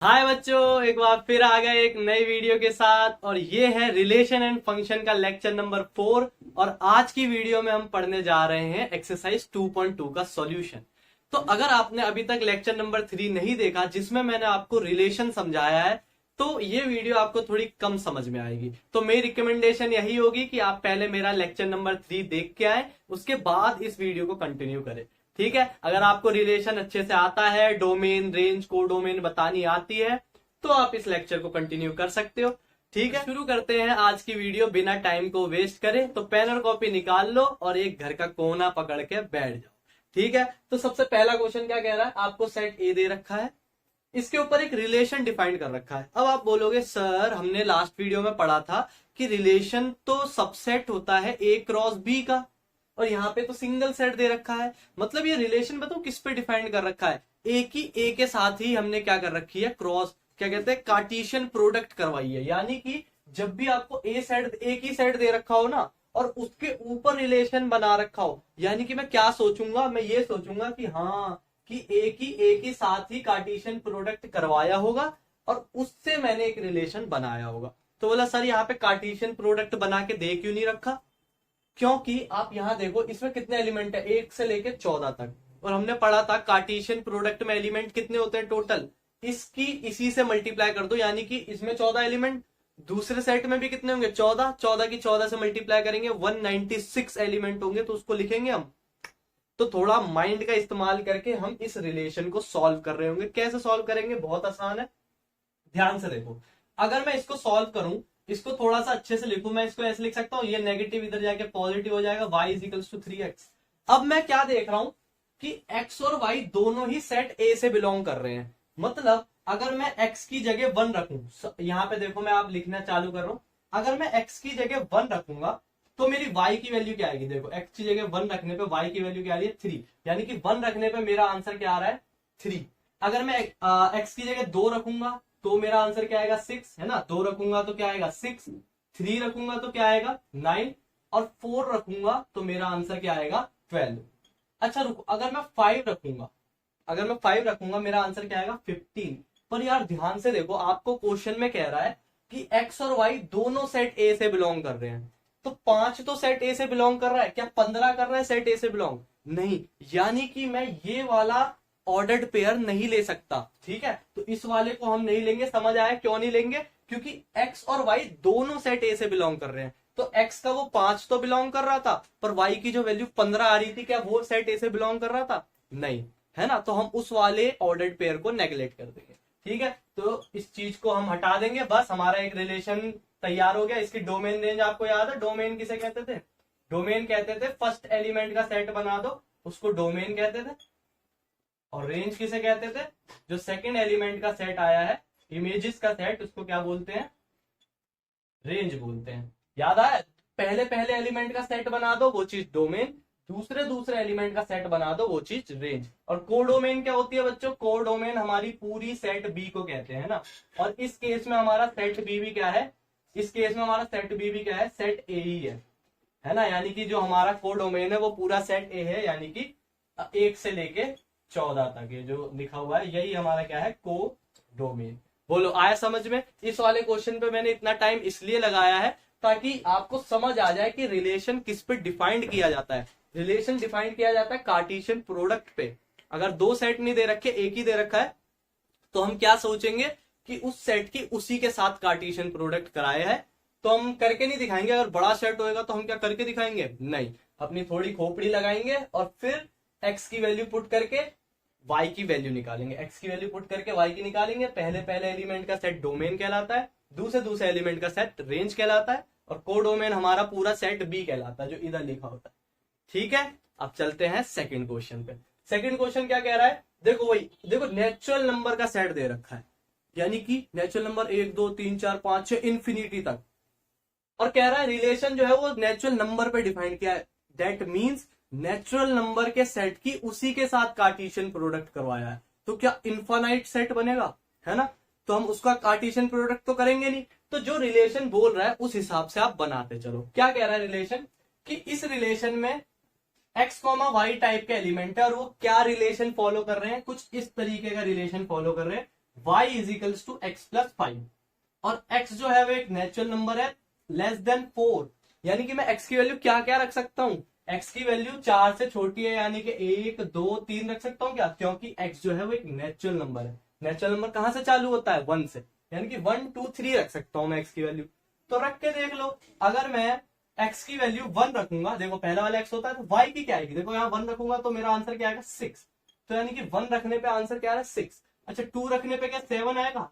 हाय बच्चों, एक बार फिर आ गए एक नई वीडियो के साथ। और ये है रिलेशन एंड फंक्शन का लेक्चर नंबर 4। और आज की वीडियो में हम पढ़ने जा रहे हैं एक्सरसाइज 2.2 का सॉल्यूशन। तो अगर आपने अभी तक लेक्चर नंबर 3 नहीं देखा, जिसमें मैंने आपको रिलेशन समझाया है, तो ये वीडियो आपको थोड़ी कम समझ में आएगी। तो मेरी रिकमेंडेशन यही होगी कि आप पहले मेरा लेक्चर नंबर 3 देख के आए, उसके बाद इस वीडियो को कंटिन्यू करें। ठीक है। अगर आपको रिलेशन अच्छे से आता है, डोमेन, रेंज, कोडोमेन बतानी आती है, तो आप इस लेक्चर को कंटिन्यू कर सकते हो। ठीक है, शुरू करते हैं आज की वीडियो बिना टाइम को वेस्ट करे। तो पेन और कॉपी निकाल लो और एक घर का कोना पकड़ के बैठ जाओ। ठीक है। तो सबसे पहला क्वेश्चन क्या कह रहा है, आपको सेट ए दे रखा है, इसके ऊपर एक रिलेशन डिफाइन कर रखा है। अब आप बोलोगे सर, हमने लास्ट वीडियो में पढ़ा था कि रिलेशन तो सबसेट होता है ए क्रॉस बी का, और यहाँ पे तो सिंगल सेट दे रखा है। मतलब ये रिलेशन बताओ किस पे डिफाइन कर रखा है, ए के साथ ही हमने क्या कर रखी है, क्रॉस, क्या कहते हैं, कार्टेशियन प्रोडक्ट करवाई है। यानी कि जब भी आपको ए सेट, एक ही सेट दे रखा हो ना, और उसके ऊपर रिलेशन बना रखा हो, यानी कि मैं क्या सोचूंगा, मैं ये सोचूंगा कि हाँ, कि एक ही साथ ही कार्टेशियन प्रोडक्ट करवाया होगा और उससे मैंने एक रिलेशन बनाया होगा। तो बोला सर, यहाँ पे कार्टेशियन प्रोडक्ट बना के दे क्यों नहीं रखा? क्योंकि आप यहां देखो, इसमें कितने एलिमेंट है, 1 से लेके 14 तक। और हमने पढ़ा था कार्टेशियन प्रोडक्ट में एलिमेंट कितने होते हैं टोटल, इसकी इसी से मल्टीप्लाई कर दो, यानी कि इसमें 14 एलिमेंट, दूसरे सेट में भी कितने होंगे, 14। 14 की 14 से मल्टीप्लाई करेंगे 196 एलिमेंट होंगे, तो उसको लिखेंगे हम। तो थोड़ा माइंड का इस्तेमाल करके हम इस रिलेशन को सॉल्व कर रहे होंगे। कैसे सॉल्व करेंगे, बहुत आसान है, ध्यान से देखो। अगर मैं इसको सॉल्व करूं, इसको थोड़ा सा अच्छे से लिखूं, मैं इसको ऐसे लिख सकता हूं, ये नेगेटिव इधर जाके पॉजिटिव हो जाएगा, y is equals to 3x। अब मैं क्या देख रहा हूं कि x और y दोनों ही सेट a से बिलोंग कर रहे हैं। मतलब अगर मैं x की जगह 1 रखूं, यहां पे देखो मैं आप लिखना चालू कर रहा हूं, अगर मैं x की जगह 1 रखूंगा तो मेरी y की वैल्यू क्या आएगी, देखो x की जगह 1 रखने पे y की वैल्यू क्या आ रही है, 3। यानी कि 1 रखने पे मेरा आंसर क्या आ रहा है, 3। अगर मैं x की जगह 2 रखूंगा तो मेरा आंसर क्या आएगा, 6, है ना। 2 रखूंगा तो क्या आएगा, 6। 3 रखूंगा तो क्या आएगा, 9। और 4 रखूंगा तो मेरा आंसर क्या आएगा, 12। अच्छा रुको, अगर मैं 5 रखूंगा मेरा आंसर क्या आएगा, 15। पर यार ध्यान से देखो, आपको क्वेश्चन में कह रहा है कि x और y दोनों सेट ए से बिलोंग कर रहे हैं। तो 5 तो सेट ए से बिलोंग कर रहा है, क्या 15 कर रहा है सेट ए से बिलोंग? नहीं। यानी कि मैं ये वाला ऑर्डर्ड पेयर नहीं ले सकता। ठीक है, तो इस वाले को हम नहीं लेंगे। समझ आया क्यों नहीं लेंगे? क्योंकि x और y दोनों सेट ए से बिलोंग कर रहे हैं। तो x का वो 5 तो बिलोंग कर रहा था, पर y की जो वैल्यू 15 आ रही थी, क्या वो सेट ए से बिलोंग कर रहा था? नहीं, है ना। तो हम उस वाले ऑर्डर्ड पेयर को नेग्लेक्ट कर देंगे। ठीक है, तो इस चीज को हम हटा देंगे, बस हमारा एक रिलेशन तैयार हो गया। इसकी डोमेन रेंज आपको याद है, डोमेन किसे कहते थे? डोमेन कहते थे फर्स्ट एलिमेंट का सेट बना दो, उसको डोमेन कहते थे। और रेंज किसे कहते थे? जो सेकंड एलिमेंट का सेट आया है, इमेजेस का सेट, उसको क्या बोलते हैं, रेंज बोलते हैं। याद आया? पहले पहले एलिमेंट का सेट बना दो, वो चीज डोमेन। दूसरे दूसरे एलिमेंट का सेट बना दो, वो चीज रेंज। और कोडोमेन क्या होती है बच्चों? कोडोमेन हमारी पूरी सेट बी को कहते हैं ना। और इस केस में हमारा सेट बी भी क्या है, इस केस में हमारा सेट बी भी क्या है, सेट ए ही है ना। यानी कि जो हमारा कोडोमेन है वो पूरा सेट ए है, यानी कि 1 से लेके 14 तक, ये जो लिखा हुआ है यही हमारा क्या है, को डोमेन। बोलो, आया समझ में? इस वाले क्वेश्चन पे मैंने इतना टाइम इसलिए लगाया है ताकि आपको समझ आ जाए कि रिलेशन किस पे डिफाइंड किया जाता है। रिलेशन डिफाइंड किया जाता है कार्टेशियन प्रोडक्ट पे। अगर दो सेट नहीं दे रखे, एक ही दे रखा है, तो हम क्या सोचेंगे कि उस सेट की उसी के साथ कार्टेशियन प्रोडक्ट कराया है। तो हम करके नहीं दिखाएंगे। अगर बड़ा सेट होएगा तो हम क्या करके दिखाएंगे? नहीं, अपनी थोड़ी खोपड़ी लगाएंगे और फिर एक्स की वैल्यू पुट करके वाई की वैल्यू निकालेंगे। एक्स की वैल्यू पुट करके वाई की निकालेंगे। पहले पहले एलिमेंट का सेट डोमेन कहलाता है, दूसरे दूसरे एलिमेंट का सेट रेंज कहलाता है, और कोडोमेन हमारा पूरा सेट बी कहलाता है, जो इधर लिखा होता है। ठीक है, अब चलते हैं सेकंड क्वेश्चन पे। सेकंड क्वेश्चन क्या कह रहा है, देखो वही, देखो नेचुरल नंबर का सेट दे रखा है, यानी कि नेचुरल नंबर 1 2 3 4 5 6 इन्फिनिटी तक। और कह रहा है रिलेशन जो है वो नेचुरल नंबर पे डिफाइन किया है। दैट मीन्स नेचुरल नंबर के सेट की उसी के साथ कार्टेशियन प्रोडक्ट करवाया है। तो क्या इन्फानाइट सेट बनेगा? है ना। तो हम उसका कार्टेशियन प्रोडक्ट तो करेंगे नहीं। तो जो रिलेशन बोल रहा है उस हिसाब से आप बनाते चलो। क्या कह रहा है रिलेशन, कि इस रिलेशन में एक्स कॉमा वाई टाइप के एलिमेंट है, और वो क्या रिलेशन फॉलो कर रहे हैं, कुछ इस तरीके का रिलेशन फॉलो कर रहे हैं। y is equals to x plus 5 और x जो है वो एक नेचुरल नंबर है लेस देन 4, यानी कि मैं x की वैल्यू क्या क्या रख सकता हूं, x की वैल्यू 4 से छोटी है यानी कि 1 2 3 रख सकता हूं क्या, क्योंकि x जो है वो एक नेचुरल नंबर है। नेचुरल नंबर कहां से चालू होता है, 1 से, यानी कि 1 2 3 रख सकता हूं मैं x की वैल्यू। तो रख के देख लो, अगर मैं x की वैल्यू 1 रखूंगा, देखो पहला वाला x होता है तो y की क्या आएगी, देखो यहाँ 1 रखूंगा तो मेरा आंसर क्या आएगा 6, तो यानी कि 1 रखने पे आंसर क्या है 6। अच्छा 2 रखने पे क्या 7 आएगा,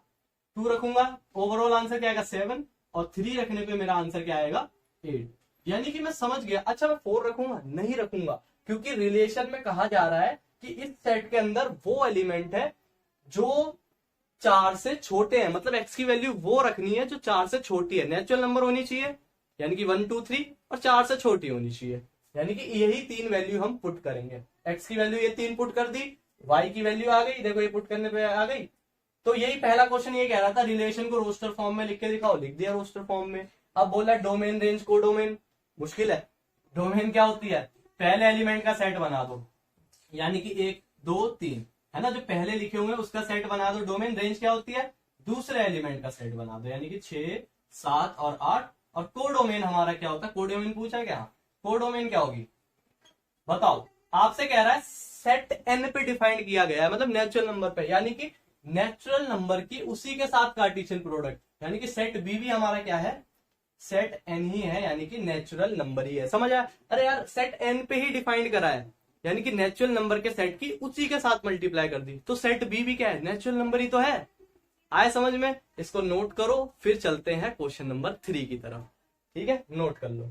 2 रखूंगा ओवरऑल आंसर क्या आएगा 7 और 3 रखने पे मेरा आंसर क्या आएगा 8, यानी कि मैं समझ गया। अच्छा मैं 4 रखूंगा, नहीं रखूंगा, क्योंकि रिलेशन में कहा जा रहा है कि इस सेट के अंदर वो एलिमेंट है जो 4 से छोटे हैं, मतलब x की वैल्यू वो रखनी है जो 4 से छोटी है, नेचुरल नंबर होनी चाहिए यानी कि 1 2 3 और 4 से छोटी होनी चाहिए, यानी कि यही 3 वैल्यू हम पुट करेंगे। x की वैल्यू ये 3 पुट कर दी, y की वैल्यू आ गई, देखो ये पुट करने पे आ गई। तो यही पहला क्वेश्चन ये कह रहा था रिलेशन को रोस्टर फॉर्म में लिख के दिखाओ, लिख दिया रोस्टर फॉर्म में। अब बोला डोमेन रेंज को डोमेन, मुश्किल है। डोमेन क्या होती है, पहले एलिमेंट का सेट बना दो, यानी कि 1 2 3 है ना, जो पहले लिखे हुए उसका सेट बना दो। डोमेन रेंज क्या होती है, दूसरे एलिमेंट का सेट बना दो, यानी कि 6 7 और 8। और कोडोमेन हमारा क्या होता है, कोडोमेन पूछा क्या, कोडोमेन क्या होगी बताओ। आपसे कह रहा है सेट एन पे डिफाइंड किया गया है, मतलब नेचुरल नंबर पे, यानी कि नेचुरल नंबर की उसी के साथ कार्टेशियन प्रोडक्ट, यानी कि सेट बी भी हमारा क्या है, सेट एन ही है, यानी कि नेचुरल नंबर ही है। समझ आया, अरे यार सेट एन पे ही डिफाइंड करा है, यानी कि नेचुरल नंबर के सेट की उसी के साथ मल्टीप्लाई कर दी, तो सेट बी भी क्या है, नेचुरल नंबर ही तो है। आए समझ में, इसको नोट करो, फिर चलते हैं क्वेश्चन नंबर 3 की तरफ। ठीक है, नोट कर लो।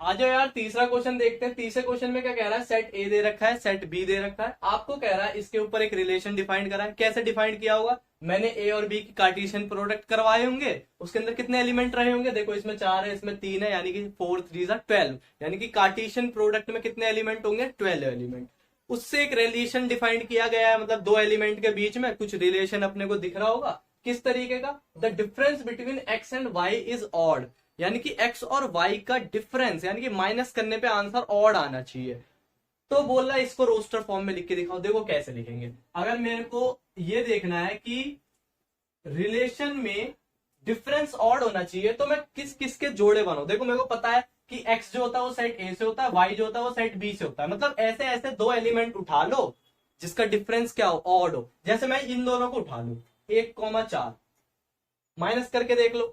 आ जाओ यार तीसरा क्वेश्चन देखते हैं। तीसरे क्वेश्चन में क्या कह रहा है, सेट ए दे रखा है, सेट बी दे रखा है, आपको कह रहा है इसके ऊपर एक रिलेशन डिफाइन करा है। कैसे डिफाइन किया होगा, मैंने ए और बी की कार्टेशियन प्रोडक्ट करवाए होंगे, उसके अंदर कितने एलिमेंट रहे होंगे, देखो इसमें 4 है, इसमें 3 है, यानी कि 4 3 12, यानी कि कार्टेशियन प्रोडक्ट में कितने एलिमेंट होंगे 12 एलिमेंट। उससे एक रिलेशन डिफाइन किया गया है, मतलब दो एलिमेंट के बीच में कुछ रिलेशन अपने को दिख रहा होगा, किस तरीके का, the difference between x and y is odd, यानी कि x और y का डिफरेंस, यानी कि माइनस करने पे आंसर ऑड आना चाहिए। तो बोल रहा है इसको रोस्टर फॉर्म में लिख के दिखाओ, देखो कैसे लिखेंगे। अगर मेरे को ये देखना है कि रिलेशन में डिफरेंस ऑड होना चाहिए तो मैं किस किस के जोड़े बनाऊं, देखो मेरे को पता है कि x जो होता है वो सेट ए से होता है, y जो होता है वो सेट बी से होता है, मतलब ऐसे ऐसे दो एलिमेंट उठा लो जिसका डिफरेंस क्या हो, ऑड हो। जैसे मैं इन दोनों को उठा लू 1,4 माइनस करके देख लो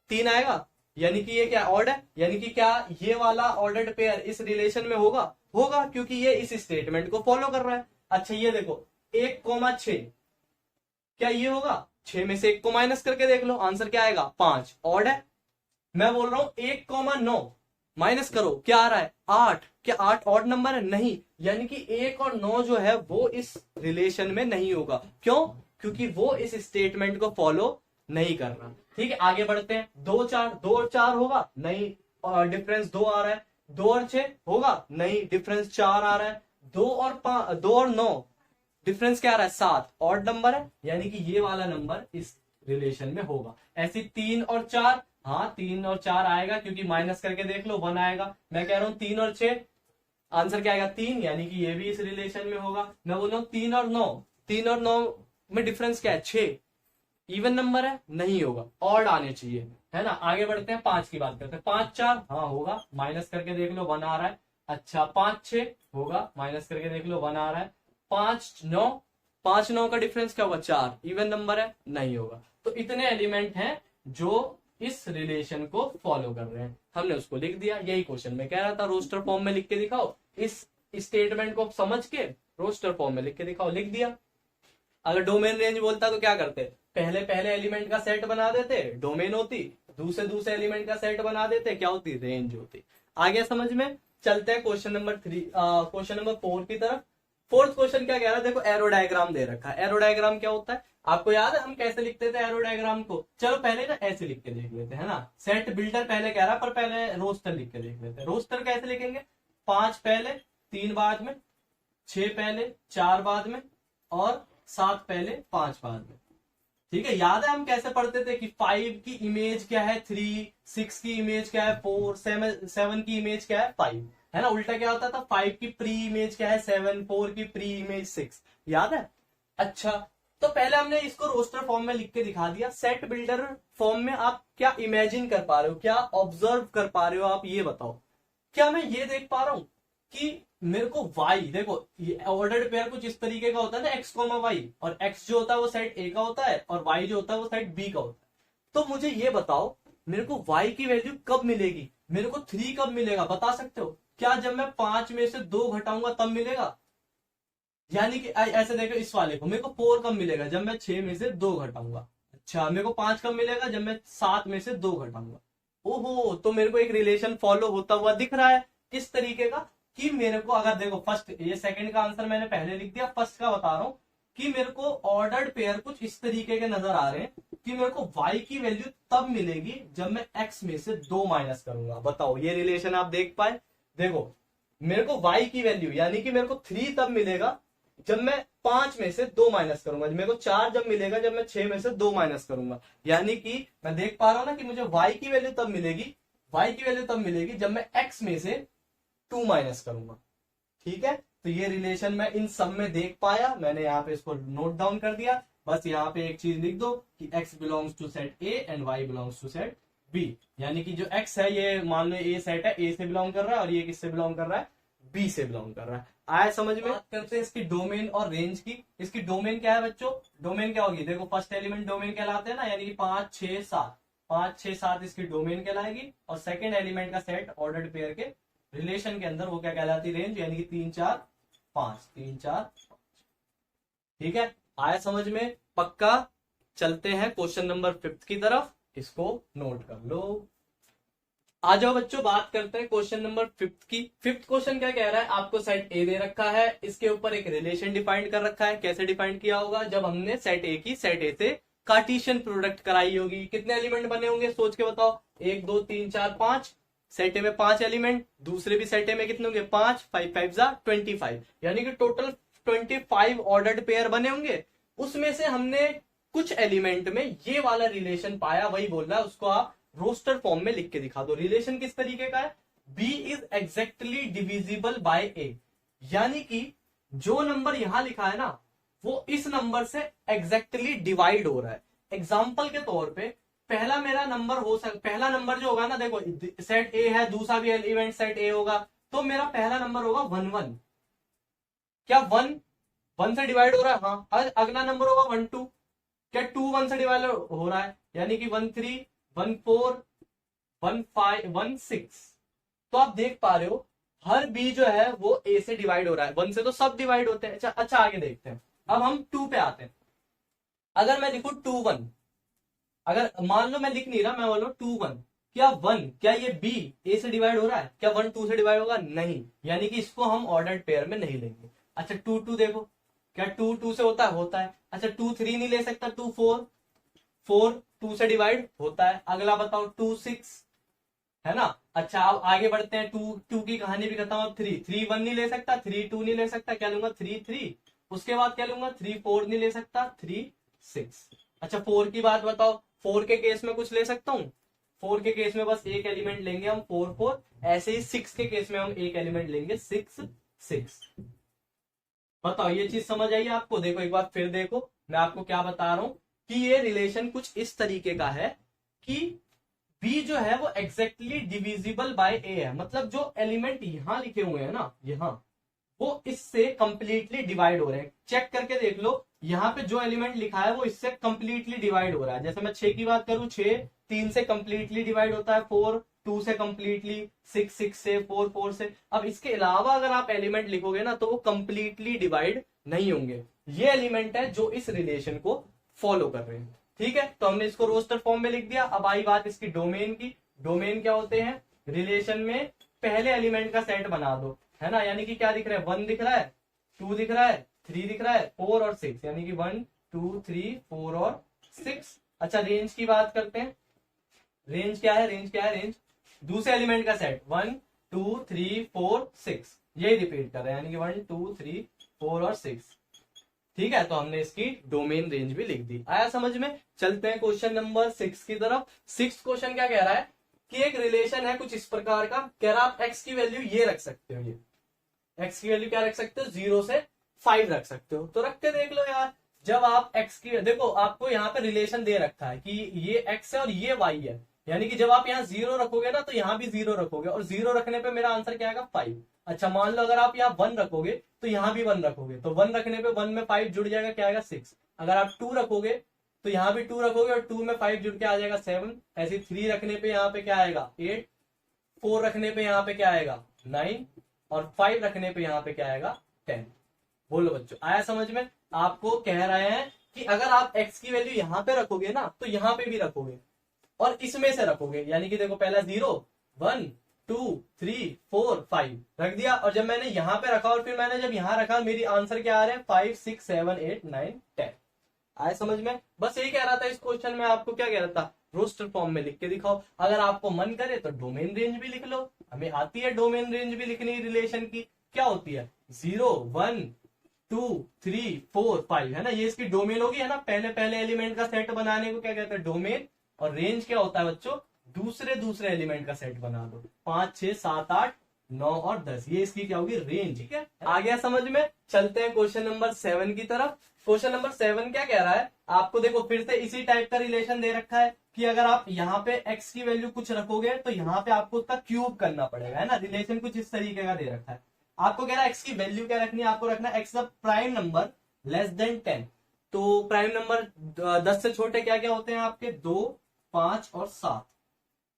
3 आएगा, यानी कि ये क्या ऑड है, यानी कि क्या ये वाला ऑर्डर्ड पेयर इस रिलेशन में होगा, होगा क्योंकि ये इस स्टेटमेंट को फॉलो कर रहा है। अच्छा ये देखो 1,6 क्या ये होगा, 6 में से 1 को माइनस करके देख लो आंसर क्या आएगा 5, ऑड है। मैं बोल रहा हूं 1,9 माइनस करो क्या आ रहा है 8, क्या 8 ऑड नंबर है, नहीं, यानी कि 1 और 9 जो है वो इस रिलेशन में नहीं होगा, क्यों, क्योंकि वो इस स्टेटमेंट को फॉलो नहीं कर रहा। ठीक है आगे बढ़ते हैं, 2 और 4 होगा नहीं, डिफरेंस 2 आ रहा है, 2 और 6 होगा नहीं, डिफरेंस 4 आ रहा है, 2 और 9 डिफरेंस क्या आ रहा है 7, ऑड नंबर है, यानी कि ये वाला नंबर इस रिलेशन में होगा। ऐसी 3 और 4, हाँ 3 और 4 आएगा क्योंकि माइनस करके देख लो 1 आएगा। मैं कह रहा हूं 3 और 6 आंसर क्या आएगा 3, यानी कि ये भी इस रिलेशन में होगा। मैं बोल रहा हूं 3 और 9 में डिफरेंस क्या है 6, इवन नंबर है नहीं होगा, ऑड आने चाहिए, है ना। आगे बढ़ते हैं 5 की बात करते हैं, 5 4 हाँ होगा, माइनस करके देख लो 1 आ रहा है। अच्छा 5 6 होगा, माइनस करके देख लो 1 आ रहा है। 5 9 का डिफरेंस क्या होगा 4, इवन नंबर है नहीं होगा। तो इतने एलिमेंट हैं जो इस रिलेशन को फॉलो कर रहे हैं, हमने उसको लिख दिया। यही क्वेश्चन में कह रहा था रोस्टर फॉर्म में लिख के दिखाओ, इस स्टेटमेंट को समझ के रोस्टर फॉर्म में लिख के दिखाओ, लिख दिया। अगर डोमेन रेंज बोलता तो क्या करते, पहले एलिमेंट का सेट बना देते, डोमेन होती, दूसरे एलिमेंट का सेट बना देते, क्या होती रेंज होती। आगे समझ में, चलते हैं क्वेश्चन नंबर 4 की तरफ। फोर्थ क्वेश्चन क्या कह रहा है, देखो एरो डायग्राम दे रखा है। एरो डायग्राम क्या होता है आपको याद है, हम कैसे लिखते थे एरो डायग्राम को, चलो पहले ना ऐसे लिख के देख लेते हैं ना। सेट बिल्डर पहले कह रहा पर पहले रोस्टर लिख के देख लेते हैं। रोस्टर कैसे लिखेंगे, 5 पहले 3 बाद में, 6 पहले 4 बाद में और 7 पहले 5 बाद में। ठीक है, याद है हम कैसे पढ़ते थे कि 5 की इमेज क्या है 3, 6 की इमेज क्या है 4, 7 की इमेज क्या है 5, है ना। उल्टा क्या होता था, 5 की प्री इमेज क्या है 7, 4 की प्री इमेज 6, याद है। अच्छा तो पहले हमने इसको रोस्टर फॉर्म में लिख के दिखा दिया। सेट बिल्डर फॉर्म में आप क्या इमेजिन कर पा रहे हो, क्या ऑब्जर्व कर पा रहे हो, आप ये बताओ। क्या मैं ये देख पा रहा हूं कि मेरे को वाई, देखो ये ऑर्डर्ड पेयर कुछ इस तरीके का होता है ना, एक्स कॉमा वाई, और एक्स जो होता है वो सेट ए का होता है और वाई जो होता है वो सेट बी का होता है। तो मुझे ये बताओ मेरे को वाई की वैल्यू कब मिलेगी, मेरे को 3 कब मिलेगा, बता सकते हो क्या? जब मैं 5 में से 2 घटाऊंगा तब मिलेगा। यानी कि ऐसे देखो इस वाले को, मेरे को 4 कब मिलेगा, जब मैं 6 में से 2 घटाऊंगा। अच्छा, मेरे को 5 कब मिलेगा, जब मैं 7 में से 2 घटाऊंगा। ओहो, तो मेरे को एक रिलेशन फॉलो होता हुआ दिख रहा है। किस तरीके का? कि मेरे को अगर देखो फर्स्ट, ये सेकंड का आंसर मैंने पहले लिख दिया, फर्स्ट का बता रहा हूं कि मेरे को ऑर्डर्ड पेयर कुछ इस तरीके के नजर आ रहे हैं कि मेरे को y की वैल्यू तब मिलेगी जब मैं x में से 2 माइनस करूंगा। बताओ ये रिलेशन आप देख पाए? देखो मेरे को y की वैल्यू यानी कि मेरे को 3 तब मिलेगा जब मैं 5 में से 2 माइनस करूंगा। मेरे को 4 जब मिलेगा जब मैं 6 में से 2 माइनस करूंगा। यानी कि मैं देख पा रहा हूं ना कि मुझे y की वैल्यू तब मिलेगी, y की वैल्यू तब मिलेगी जब मैं x में से 2 माइनस करूंगा। ठीक है, तो ये रिलेशन मैं इन सब में देख पाया, मैंने यहाँ पे इसको नोट डाउन कर दिया। बस यहाँ पे एक चीज लिख दो कि x belongs to set A and y belongs to set B. यानी कि जो x है ये मान लो ए सेट है, ए से बिलोंग कर रहा है, और ये किससे बिलोंग कर रहा है, बी से बिलोंग कर रहा है। आया समझ में? बात करते हैं इसकी डोमेन और रेंज की। इसकी डोमेन क्या है बच्चों? डोमेन क्या होगी? देखो फर्स्ट एलिमेंट डोमेन कहलाते हैं ना, यानी कि 5 6 7, 5 6 7 इसकी डोमेन कहलाएगी, और सेकेंड एलिमेंट का सेट ऑर्डर्ड पेयर के रिलेशन के अंदर वो क्या कहलाती, रेंज, यानी कि 3 4 5, 3 4 5। ठीक है, आया समझ में? पक्का। चलते हैं क्वेश्चन नंबर 5 की तरफ, इसको नोट कर लो। आ जाओ बच्चों, बात करते हैं क्वेश्चन नंबर 5 की। 5th क्वेश्चन क्या कह रहा है? आपको सेट ए दे रखा है, इसके ऊपर एक रिलेशन डिफाइन कर रखा है। कैसे डिफाइन किया होगा? जब हमने सेट ए की सेट ए से कार्टेशियन प्रोडक्ट कराई होगी। कितने एलिमेंट बने होंगे सोच के बताओ? 1 2 3 4 5। सेट ए में 5 एलिमेंट, दूसरे भी सेट ए में कितने होंगे? 5 5 5 जा 25, यानी कि टोटल 25 ऑर्डर्ड पेयर बने होंगे। उसमें से हमने कुछ एलिमेंट में ये वाला रिलेशन पाया, वही बोल रहा है, उसको आप रोस्टर फॉर्म में लिख के दिखा दो। रिलेशन किस तरीके का है? b is exactly divisible by a, यानी कि जो नंबर यहां लिखा है ना वो इस नंबर से एग्जैक्टली डिवाइड हो रहा है। एग्जाम्पल के तौर पे पहला मेरा नंबर हो पहला नंबर जो होगा ना, देखो सेट ए है, दूसरा भी एलिमेंट सेट ए होगा, तो मेरा पहला नंबर होगा 1 1। क्या 1 1 से डिवाइड हो रहा है? हाँ। अगला नंबर होगा 1 2। क्या 2 1 से डिवाइड हो रहा है? यानी कि 1 3 1 4 1 5 1 6। तो आप देख पा रहे हो हर बी जो है वो ए से डिवाइड हो रहा है। 1 से तो सब डिवाइड होते हैं। अच्छा आगे देखते हैं। अब हम 2 पे आते हैं। अगर मैं लिखूं 2 1, अगर मान लो मैं लिख नहीं रहा, मैं बोल रहा हूं 2 1, क्या 1, क्या ये बी ए से डिवाइड हो रहा है? क्या 1 2 से डिवाइड होगा? नहीं, यानी कि इसको हम ऑर्डर्ड पेयर में नहीं लेंगे। अच्छा 2 2 देखो, क्या 2 2 से होता है? होता है। अच्छा 2 3 नहीं ले सकता? 2 4 4 2 से डिवाइड होता है। अगला बताओ 2 6, है ना। अच्छा अब आगे बढ़ते हैं, 2 2 की कहानी भी खत्म। अब 3 3 1 नहीं ले सकता, 3 2 नहीं ले सकता, क्या लूंगा? 3 3। उसके बाद क्या लूंगा? 3 4 नहीं ले सकता, 3 6। अच्छा 4 की बात बताओ, 4 के केस में कुछ ले सकता हूँ? 4 के केस में बस एक एलिमेंट लेंगे हम, 4 4। ऐसे ही 6 के केस में हम एक एलिमेंट लेंगे, 6 6। बताओ ये चीज समझ आई आपको? देखो एक बार फिर देखो, मैं आपको क्या बता रहा हूं कि ये रिलेशन कुछ इस तरीके का है कि b जो है वो एग्जैक्टली डिविजिबल बाय a है। मतलब जो एलिमेंट यहां लिखे हुए हैं ना, यहां, वो इससे कंप्लीटली डिवाइड हो रहे हैं। चेक करके देख लो, यहाँ पे जो एलिमेंट लिखा है वो इससे कंप्लीटली डिवाइड हो रहा है। जैसे मैं 6 की बात करूं, 6 3 से कंप्लीटली डिवाइड होता है, 4 2 से कंप्लीटली, 6 6 से, 4 4 से। अब इसके अलावा अगर आप एलिमेंट लिखोगे ना तो वो कंप्लीटली डिवाइड नहीं होंगे। ये एलिमेंट है जो इस रिलेशन को फॉलो कर रहे हैं। ठीक है, तो हमने इसको रोस्टर फॉर्म में लिख दिया। अब आई बात इसकी डोमेन की। डोमेन क्या होते हैं? रिलेशन में पहले एलिमेंट का सेट बना दो, है ना। यानी कि क्या दिख रहा है? 1 दिख रहा है, 2 दिख रहा है, 3 दिख रहा है, 4 और 6, यानी कि 1 2 3 4 और 6। अच्छा रेंज की बात करते हैं। रेंज क्या है? रेंज क्या है? रेंज दूसरे एलिमेंट का सेट 1 2 3 4 6, यही रिपीट कर रहे हैं, यानी कि 1 2 3 4 और 6। ठीक है, तो हमने इसकी डोमेन रेंज भी लिख दी। आया समझ में? चलते हैं क्वेश्चन नंबर 6 की तरफ। 6th क्वेश्चन क्या कह रहा है कि एक रिलेशन है कुछ इस प्रकार का। कह रहा आप x की वैल्यू ये रख सकते हो, ये x की वैल्यू क्या रख सकते हो? 0 से 5 रख सकते हो। तो रख के देख लो यार, जब आप x की, देखो आपको यहाँ पे रिलेशन दे रखा है कि ये x है और ये y है, यानी कि जब आप यहाँ 0 रखोगे ना तो यहाँ भी 0 रखोगे, और 0 रखने पे मेरा आंसर क्या आएगा 5। अच्छा मान लो अगर आप यहाँ 1 रखोगे तो यहाँ भी 1 रखोगे, तो 1 रखने पे 1 में 5 जुड़ जाएगा, क्या आएगा 6। अगर आप 2 रखोगे तो यहाँ भी 2 रखोगे और 2 में 5 जुड़ के आ जाएगा 7। ऐसे 3 रखने पे यहाँ पे क्या आएगा 8, 4 रखने पे यहाँ पे क्या आएगा 9, और 5 रखने पे यहाँ पे क्या आएगा 10। बोलो बच्चों आया समझ में? आपको कह रहे हैं कि अगर आप x की वैल्यू यहाँ पे रखोगे ना तो यहाँ पे भी रखोगे और इसमें से रखोगे, यानी कि देखो पहला 0 1 2 3 4 5 रख दिया, और जब मैंने यहाँ पे रखा और फिर मैंने जब यहाँ रखा, मेरी आंसर क्या आ रहे हैं 5 6 7 8 9 10। आया समझ में? बस यही कह रहा था इस क्वेश्चन में, आपको क्या कह रहा था, रोस्टर फॉर्म में लिख के दिखाओ। अगर आपको मन करे तो डोमेन रेंज भी लिख लो, हमें आती है डोमेन रेंज भी लिखनी रिलेशन की। क्या होती है 0 1 2 3 4 5 है ना, ये इसकी डोमेन होगी है ना। पहले पहले एलिमेंट का सेट बनाने को क्या कहते हैं डोमेन, और रेंज क्या होता है बच्चों दूसरे दूसरे एलिमेंट का सेट बना दो, 5 6 7 8 9 और 10, ये इसकी क्या होगी रेंज। ठीक है आ गया समझ में? चलते हैं क्वेश्चन नंबर 7 की तरफ। क्वेश्चन नंबर 7 क्या कह रहा है आपको, देखो फिर से इसी टाइप का रिलेशन दे रखा है कि अगर आप यहाँ पे x की वैल्यू कुछ रखोगे तो यहाँ पे आपको उसका क्यूब करना पड़ेगा, है ना। रिलेशन कुछ इस तरीके का दे रखा है। आपको कह रहा है x की वैल्यू क्या रखनी है, आपको रखना है x the prime number less than 10। तो प्राइम नंबर 10 से छोटे क्या क्या होते हैं आपके 2 5 और 7,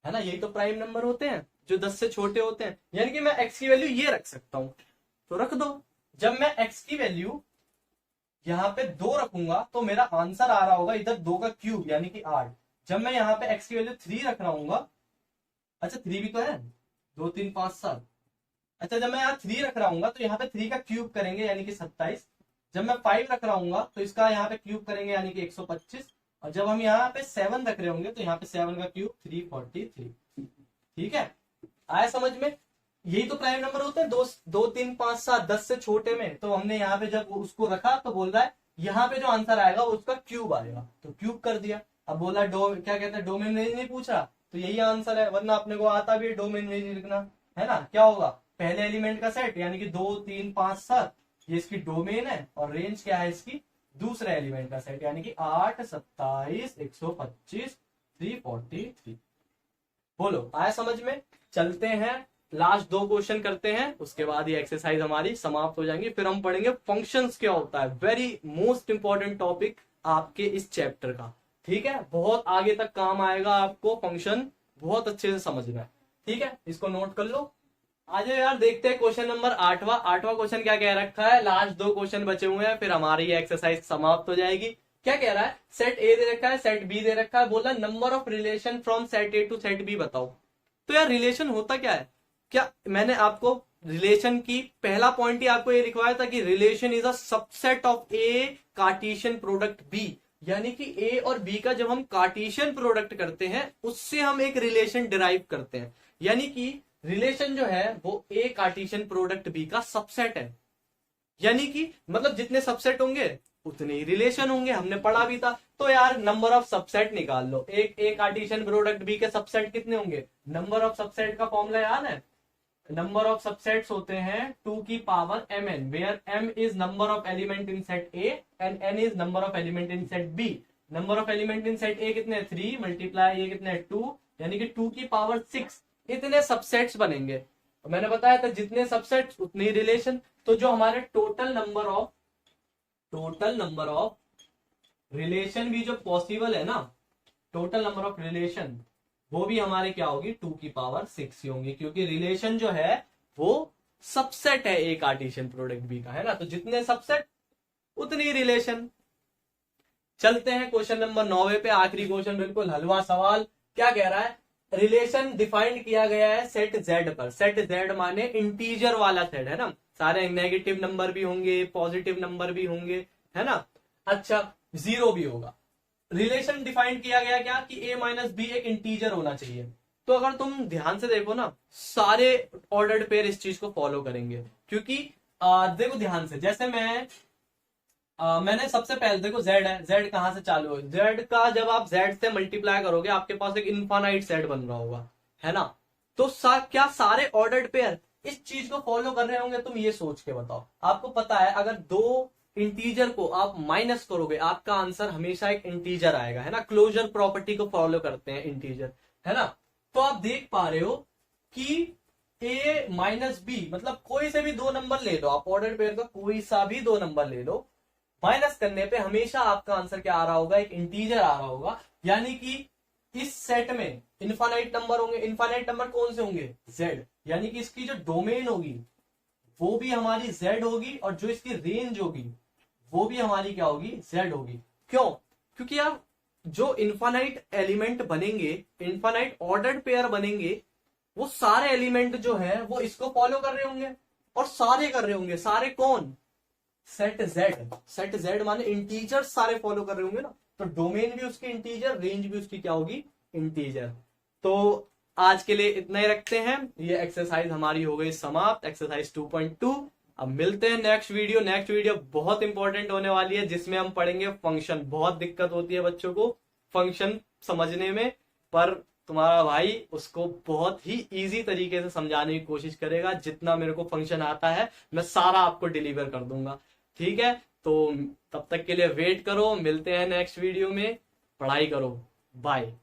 है ना, यही तो प्राइम नंबर होते हैं जो 10 से छोटे होते हैं। यानी कि मैं x की वैल्यू ये रख सकता हूं, तो रख दो। जब मैं x की वैल्यू यहाँ पे 2 रखूंगा तो मेरा आंसर आ रहा होगा इधर 2 का क्यूब यानी कि 8। जब मैं यहाँ पे x की वैल्यू 3 रख रहा हूँ, अच्छा 3 भी तो है, 2 3 5 7। अच्छा जब मैं यहाँ 3 रख रहा हूँ तो यहाँ पे 3 का क्यूब करेंगे यानी कि 27। जब मैं 5 रख रहा हूँ तो इसका यहाँ पे क्यूब करेंगे यानी कि 125। और जब हम यहाँ पे 7 रख रहे होंगे तो यहाँ पे 7 का क्यूब 343। ठीक है आया समझ में? यही तो प्राइम नंबर होते हैं 2 2 3 5 7 10 से छोटे में। तो हमने यहाँ पे जब उसको रखा तो बोल रहा है यहाँ पे जो आंसर आएगा उसका क्यूब आएगा, तो क्यूब कर दिया। अब बोला क्या कहते हैं डोमेन रेंज नहीं पूछा, तो यही आंसर है, वरना अपने को आता भी है डोमेन रेंज लिखना, है ना। क्या होगा पहले एलिमेंट का सेट यानी कि 2 3 5 7, ये इसकी डोमेन है, और रेंज क्या है इसकी दूसरे एलिमेंट का सेट यानी कि 8 27 125 343। बोलो आया समझ में? चलते हैं लास्ट 2 क्वेश्चन करते हैं, उसके बाद ये एक्सरसाइज हमारी समाप्त हो जाएंगी। फिर हम पढ़ेंगे फंक्शंस क्या होता है, वेरी मोस्ट इंपॉर्टेंट टॉपिक आपके इस चैप्टर का। ठीक है बहुत आगे तक काम आएगा आपको, फंक्शन बहुत अच्छे से समझना है। ठीक है इसको नोट कर लो। आज यार देखते हैं क्वेश्चन नंबर 8वां क्वेश्चन क्या कह रखा है। लास्ट 2 क्वेश्चन बचे हुए हैं फिर हमारी ये एक्सरसाइज समाप्त हो जाएगी। क्या कह रहा है सेट ए दे रखा है सेट बी दे रखा है, बोला number of relation from set A to set B बताओ। तो यार रिलेशन होता क्या है, क्या मैंने आपको रिलेशन की पहला पॉइंट ही आपको ये लिखवाया था कि relation is a subset of A Cartesian product B, यानी कि ए और बी का जब हम कार्टेशियन प्रोडक्ट करते हैं उससे हम एक रिलेशन डिराइव करते हैं। यानी कि रिलेशन जो है वो ए कार्टेशियन प्रोडक्ट बी का सबसेट है, यानी कि मतलब जितने सबसेट होंगे उतने ही रिलेशन होंगे, हमने पढ़ा भी था। तो यार नंबर ऑफ सबसेट निकाल लो, एक ए कार्टेशियन प्रोडक्ट बी के सबसेट कितने होंगे, नंबर ऑफ सबसेट का फॉर्मूला याद है, नंबर ऑफ सबसेट्स होते हैं 2 की power mn, where m is number of element in set A and n is number of element in set B। Number of element in set A कितने 3 multiply ये कितने 2, यानी कि 2 की पावर 6 इतने सबसेट्स बनेंगे। और मैंने बताया था जितने सबसेट्स उतने ही रिलेशन। तो जो हमारे टोटल नंबर ऑफ रिलेशन भी जो पॉसिबल है ना, टोटल नंबर ऑफ रिलेशन वो भी हमारे क्या होगी 2 की पावर 6 ही होंगी, क्योंकि रिलेशन जो है वो सबसेट है ए कार्टेशियन प्रोडक्ट बी का, है ना। तो जितने सबसेट उतनी रिलेशन। चलते हैं क्वेश्चन नंबर 9 पे, आखिरी क्वेश्चन बिल्कुल हलवा सवाल। क्या कह रहा है रिलेशन डिफाइंड किया गया है सेट जेड पर। सेट जेड माने इंटीजर वाला सेट, है ना, सारे नेगेटिव नंबर भी होंगे पॉजिटिव नंबर भी होंगे, है ना। अच्छा 0 भी होगा। रिलेशन डिफाइन किया गया क्या कि a माइनस बी एक इंटीजर होना चाहिए। तो अगर तुम ध्यान से देखो ना सारे ऑर्डर्ड पेयर इस चीज को फॉलो करेंगे, क्योंकि देखो ध्यान से, जैसे मैंने सबसे पहले देखो z है, z कहां से चालू है, z का जब आप z से मल्टीप्लाई करोगे आपके पास एक इनफाइनाइट सेट बन रहा होगा, है ना। तो क्या सारे ऑर्डर्ड पेयर इस चीज को फॉलो कर रहे होंगे, तुम ये सोच के बताओ। आपको पता है अगर 2 इंटीजर को आप माइनस करोगे, आपका आंसर हमेशा एक इंटीजर आएगा, है ना। क्लोजर प्रॉपर्टी को फॉलो करते हैं इंटीजर, है ना। तो आप देख पा रहे हो कि a माइनस बी, मतलब कोई से भी दो नंबर ले लो आप, ऑर्डर पेयर का कोई सा भी दो नंबर ले लो, माइनस करने पे हमेशा आपका आंसर क्या आ रहा होगा, एक इंटीजर आ रहा होगा। यानी कि इस सेट में इनफाइनाइट नंबर होंगे। इनफाइनाइट नंबर कौन से होंगे, z, यानी कि इसकी जो डोमेन होगी वो भी हमारी z होगी, और जो इसकी रेंज होगी वो भी हमारी क्या होगी, z होगी। क्यों, क्योंकि आप जो इनफाइनाइट एलिमेंट बनेंगे, इनफाइनाइट ऑर्डर्ड पेयर बनेंगे, वो सारे एलिमेंट जो है वो इसको फॉलो कर रहे होंगे, और सारे कर रहे होंगे। सारे कौन, सेट z, सेट z माने इंटीजर सारे फॉलो कर रहे होंगे ना, तो डोमेन भी उसकी इंटीजर, रेंज भी उसकी क्या होगी, इंटीजर। तो आज के लिए इतना ही रखते हैं, ये एक्सरसाइज हमारी हो गई समाप्त, एक्सरसाइज 2.2। अब मिलते हैं नेक्स्ट वीडियो। नेक्स्ट वीडियो बहुत इंपॉर्टेंट होने वाली है, जिसमें हम पढ़ेंगे फंक्शन। बहुत दिक्कत होती है बच्चों को फंक्शन समझने में, पर तुम्हारा भाई उसको बहुत ही इजी तरीके से समझाने की कोशिश करेगा। जितना मेरे को फंक्शन आता है मैं सारा आपको डिलीवर कर दूंगा, ठीक है। तो तब तक के लिए वेट करो, मिलते हैं नेक्स्ट वीडियो में। पढ़ाई करो, बाय।